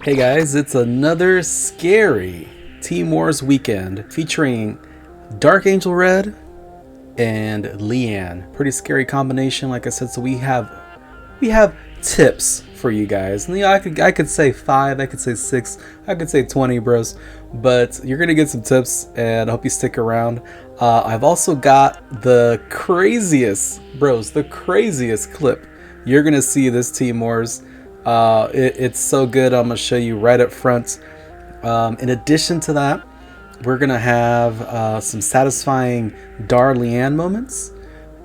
Hey guys, it's another scary Team Wars weekend featuring Dark Angel Red and Liane. Pretty scary combination, like I said. So we have tips for you guys. And I could say 5, I could say 6, I could say 20, bros. But you're gonna get some tips, and I hope you stick around. I've also got the craziest clip you're gonna see this Team Wars. It's so good. I'm gonna show you right up front. In addition to that, we're gonna have some satisfying Liane moments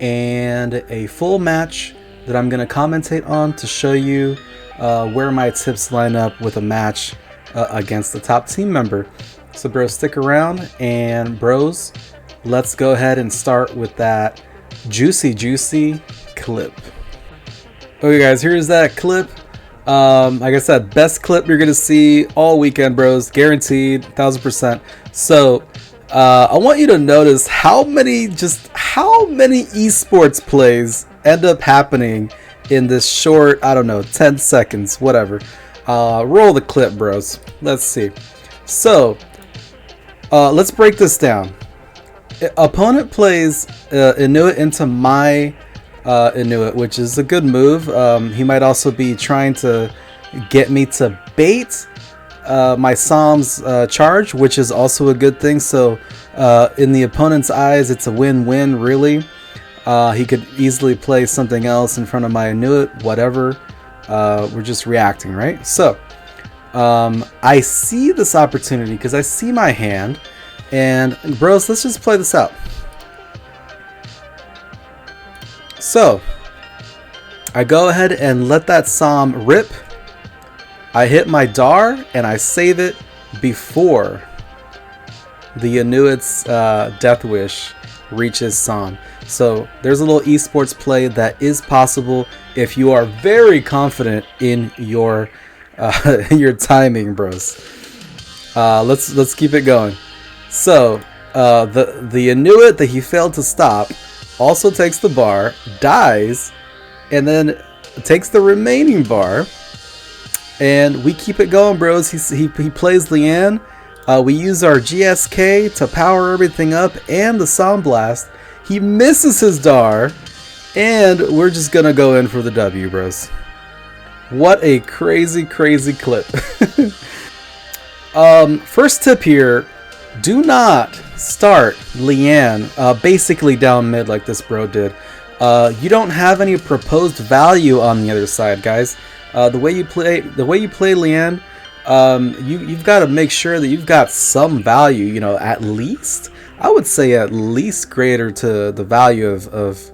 and a full match that I'm gonna commentate on to show you where my tips line up with a match against the top team member. So bros, stick around, and bros, let's go ahead and start with that juicy clip. Okay guys, here's that clip. Like I said, best clip you're gonna see all weekend, bros, guaranteed, 1000%. So I want you to notice how many esports plays end up happening in this short, I don't know, 10 seconds, whatever. Roll the clip, bros. Let's see. So let's break this down. Opponent plays Inuit into my Inuit, which is a good move. He might also be trying to get me to bait my Psalm's charge, which is also a good thing. So in the opponent's eyes, it's a win-win, really. He could easily play something else in front of my Inuit, whatever. We're just reacting, right? So I see this opportunity because I see my hand, and bros, let's just play this out. So I go ahead and let that Psalm rip. I hit my Dar and I save it before the Inuit's Death Wish reaches Psalm. So there's a little esports play that is possible if you are very confident in your your timing, bros. Let's keep it going. So the Inuit that he failed to stop also takes the bar, dies, and then takes the remaining bar, and we keep it going, bros. He plays Liane. We use our GSK to power everything up and the Sound Blast. He misses his Dar, and we're just gonna go in for the W, bros. What a crazy clip. First tip here: do not start Liane basically down mid like this bro did. You don't have any proposed value on the other side, guys. The way you play Liane, you've got to make sure that you've got some value. You know, at least I would say at least greater to the value of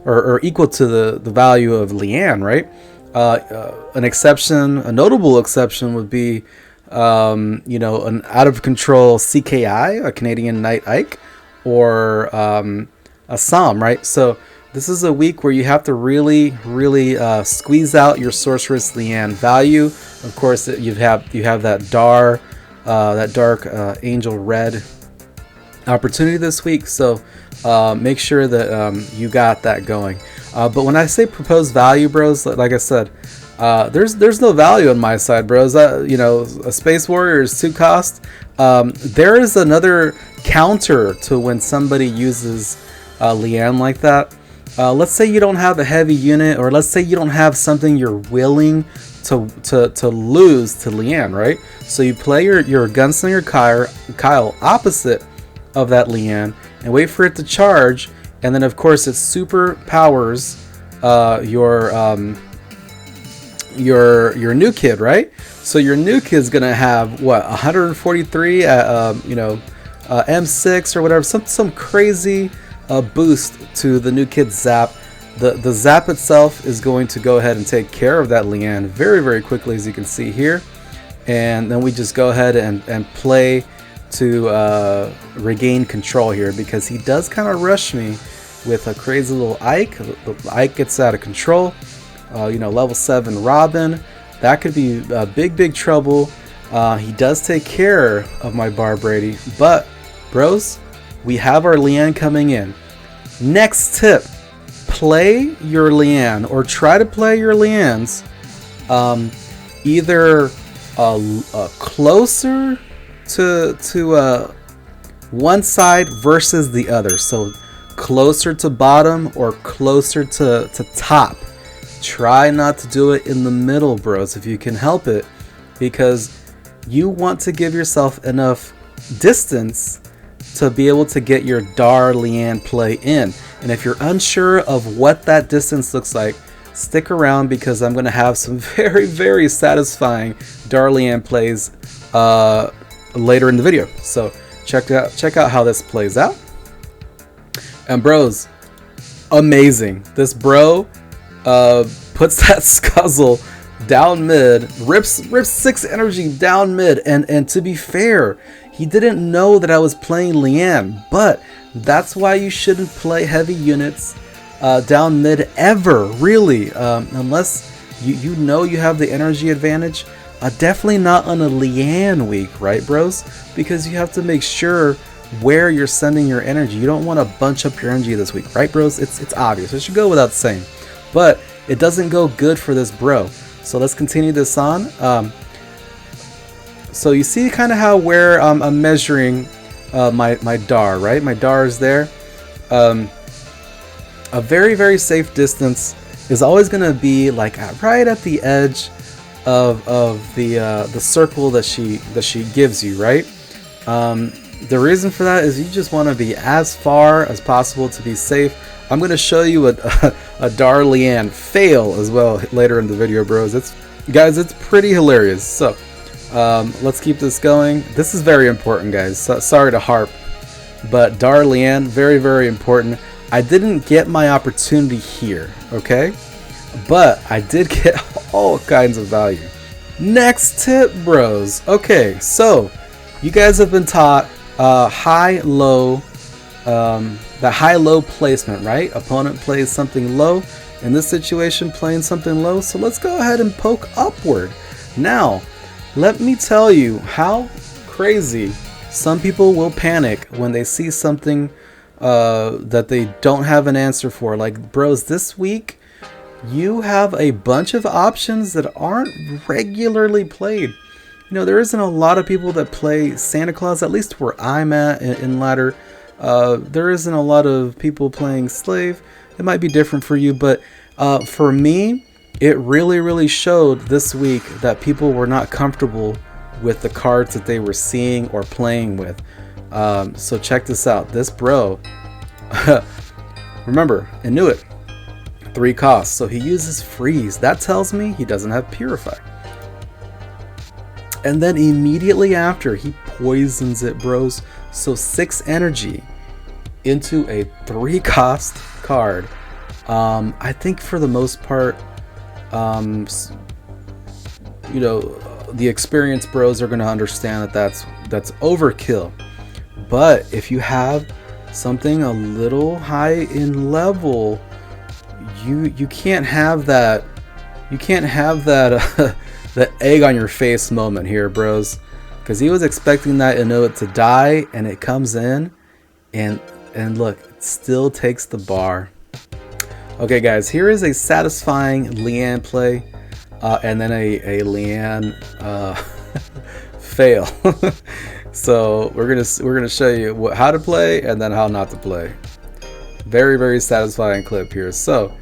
or equal to the value of Liane, right? A notable exception would be an out of control CKI, a Canadian Night Ike, or a Psalm, right? So this is a week where you have to really squeeze out your Sorceress Liane value. Of course, you have that Dark Angel Red opportunity this week. So make sure that you got that going. But when I say proposed value, bros, like I said, there's no value on my side, bros. A Space Warrior is 2 cost. There is another counter to when somebody uses Liane like that. Let's say you don't have a heavy unit, or let's say you don't have something you're willing to lose to Liane, right? So you play your Gunslinger Kyle opposite of that Liane and wait for it to charge, and then of course it super powers your new kid, right? So your new kid's gonna have what, 143 M6 or whatever, some crazy boost to the new kid's zap. The zap itself is going to go ahead and take care of that Liane very quickly, as you can see here, and then we just go ahead and play to regain control here, because he does kind of rush me with a crazy little Ike. The Ike gets out of control. Level 7 Robin, that could be big trouble. He does take care of my Bar Brady, but bros, we have our Liane coming in. Next tip: play your Liane, or try to play your Lianes either closer to one side versus the other. So closer to bottom or closer to top. Try not to do it in the middle, bros, if you can help it, because you want to give yourself enough distance to be able to get your Dar Liane play in. And if you're unsure of what that distance looks like, stick around, because I'm going to have some very, very satisfying Dar Liane plays later in the video. So check out how this plays out. And bros, amazing. This bro puts that Scuzzle down mid, rips 6 energy down mid, and to be fair, he didn't know that I was playing Liane, but that's why you shouldn't play heavy units down mid ever, really, unless you know you have the energy advantage. Definitely not on a Liane week, right, bros? Because you have to make sure where you're sending your energy. You don't want to bunch up your energy this week, right, bros? It's obvious. It should go without saying, but it doesn't go good for this bro. So let's continue this on. So you see kind of how where I'm measuring my Dar, right? My Dar is there. A very, very safe distance is always going to be like right at the edge of the circle that she gives you, right? The reason for that is you just want to be as far as possible to be safe. I'm going to show you a Dar Liane fail as well later in the video, bros. Guys, it's pretty hilarious. So let's keep this going. This is very important, guys. Sorry to harp, but Dar Liane, very, very important. I didn't get my opportunity here, okay? But I did get all kinds of value. Next tip, bros. Okay, so you guys have been taught high-low, the high-low placement, right? Opponent plays something low. In this situation, playing something low. So let's go ahead and poke upward. Now, let me tell you how crazy some people will panic when they see something that they don't have an answer for. Like, bros, this week you have a bunch of options that aren't regularly played. You know, there isn't a lot of people that play Santa Claus, at least where I'm at in ladder. There isn't a lot of people playing Slave. It might be different for you, but for me, it really, really showed this week that people were not comfortable with the cards that they were seeing or playing with. So check this out. This bro, remember, Inuit, 3 costs. So he uses Freeze. That tells me he doesn't have Purify. And then immediately after, he poisons it, bros. So 6 energy into a 3 cost card. I think for the most part, you know, the experienced bros are going to understand that that's overkill. But if you have something a little high in level, you can't have that. You can't have that the egg on your face moment here, bros, because he was expecting that Inuit to die, and it comes in, and look, it still takes the bar. Okay, guys, here is a satisfying Liane play, and then a Liane fail. So we're gonna show you how to play and then how not to play. Very, very satisfying clip here. So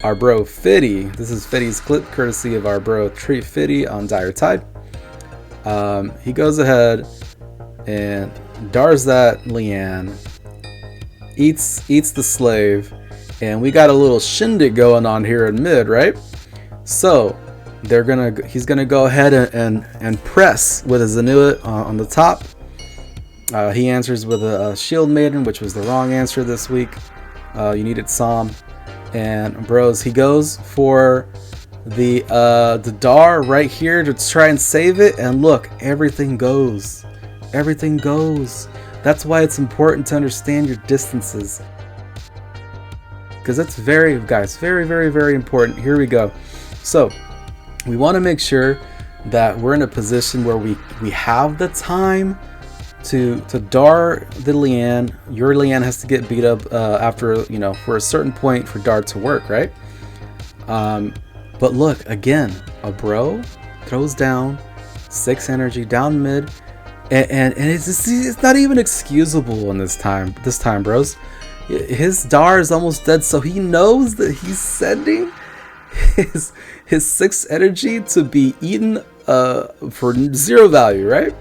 our bro Fiddy, this is Fiddy's clip courtesy of our bro Treat Fiddy on Dire Tide. He goes ahead and dars that Liane, eats the Slave, and we got a little shindig going on here in mid, right? So he's gonna go ahead and press with his Inuit on the top. He answers with a Shield Maiden, which was the wrong answer this week. You needed Psalm. And bros, he goes for the Dar right here to try and save it, and look, everything goes. Everything goes. That's why it's important to understand your distances, because it's very, guys, very, very, very important. Here we go. So we want to make sure that we're in a position where we have the time to Dar the Liane. Your Liane has to get beat up after, you know, for a certain point for Dar to work, right? But look, again, a bro throws down 6 energy down mid, and it's not even excusable in this time, bros. His Dar is almost dead, so he knows that he's sending his 6 energy to be eaten for 0 value, right?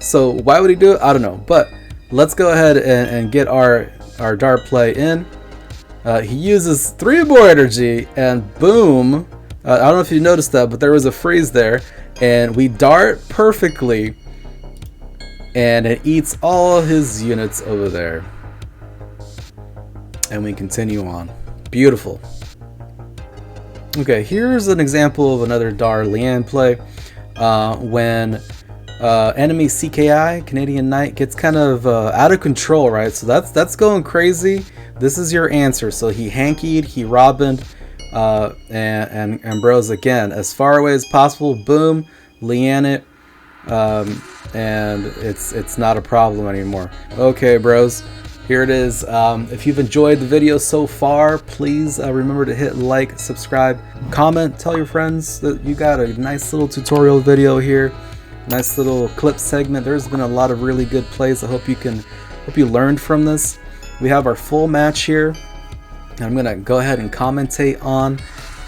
So why would he do it? I don't know, but let's go ahead and get our Dar play in. He uses 3 more energy, and boom, I don't know if you noticed that, but there was a freeze there, and we dart perfectly, and it eats all his units over there. And we continue on. Beautiful. Okay, here's an example of another Dar Liane play. When enemy CKI, Canadian Knight, gets kind of out of control, right? So that's going crazy. This is your answer. So he hankied, he Robined, and bros, again, as far away as possible, boom, Liane it, and it's not a problem anymore. Okay, bros. Here it is. If you've enjoyed the video so far, please remember to hit like, subscribe, comment, tell your friends that you got a nice little tutorial video here, nice little clip segment. There's been a lot of really good plays. I hope you learned from this. We have our full match here. I'm gonna go ahead and commentate on,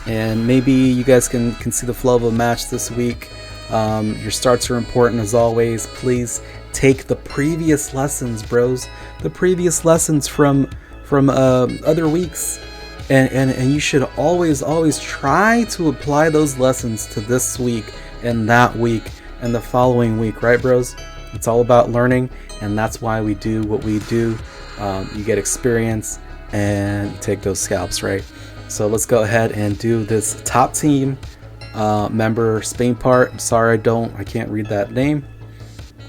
and maybe you guys can see the flow of a match this week. Your starts are important as always. Please take the previous lessons, bros, the previous lessons from other weeks, and you should always try to apply those lessons to this week and that week and the following week, right, bros? It's all about learning, and that's why we do what we do. You get experience and you take those scalps, right? So let's go ahead and do this top team member Spain part. I'm sorry, I can't read that name.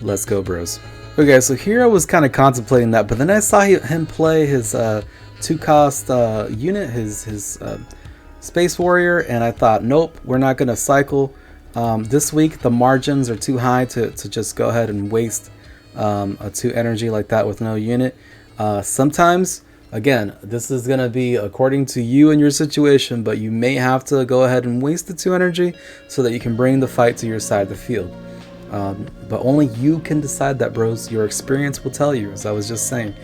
Let's go, bros. Okay, so here I was kind of contemplating that, but then I saw him play his 2-cost unit, his Space Warrior, and I thought, nope, we're not going to cycle. This week the margins are too high to just go ahead and waste a 2 energy like that with no unit. Sometimes, again, this is going to be according to you and your situation, but you may have to go ahead and waste the 2 energy so that you can bring the fight to your side of the field. But only you can decide that, bros. Your experience will tell you, as I was just saying.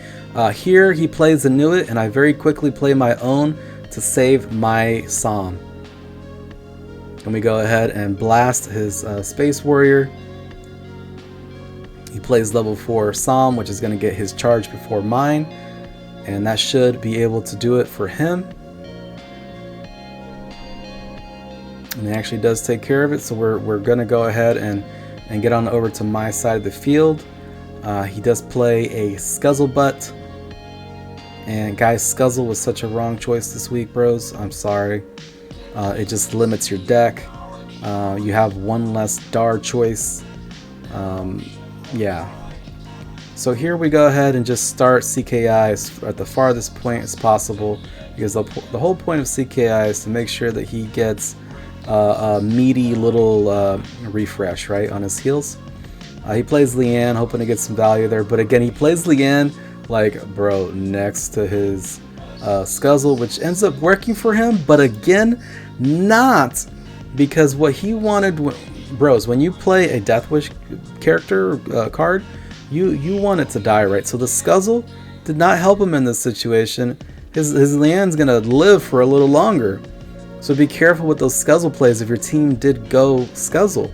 Here he plays Inuit, and I very quickly play my own to save my Psalm. And we go ahead and blast his Space Warrior. He plays level 4 Psalm, which is going to get his charge before mine, and that should be able to do it for him. And he actually does take care of it, so we're going to go ahead and get on over to my side of the field. He does play a Scuzzlebutt, and guys, Scuzzle was such a wrong choice this week, bros. I'm sorry. It just limits your deck. You have one less Dar choice. Yeah. So here we go ahead and just start CKI at the farthest point as possible, because the whole point of CKI is to make sure that he gets a meaty little refresh, right, on his heals. He plays Liane, hoping to get some value there, but again, he plays Liane like, bro, next to his Scuzzle, which ends up working for him, but again, not, because what he wanted, bros, when you play a Death Wish character card, you want it to die, right? So the Scuzzle did not help him in this situation. His Liane's gonna live for a little longer. So be careful with those Scuzzle plays if your team did go Scuzzle.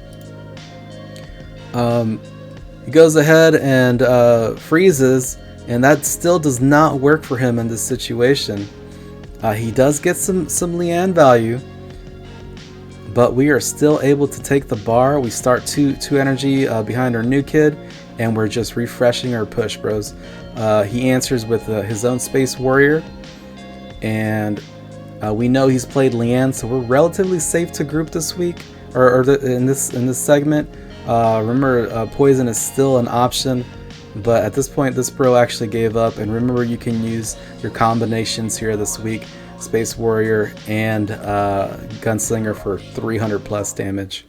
He goes ahead and freezes, and that still does not work for him in this situation. He does get some Liane value, but we are still able to take the bar. We start two energy behind our new kid, and we're just refreshing our push, bros. He answers with his own Space Warrior, and we know he's played Liane, so we're relatively safe to group this week, in this segment. Remember, poison is still an option, but at this point, this bro actually gave up. And remember, you can use your combinations here this week: Space Warrior and Gunslinger for 300 plus damage.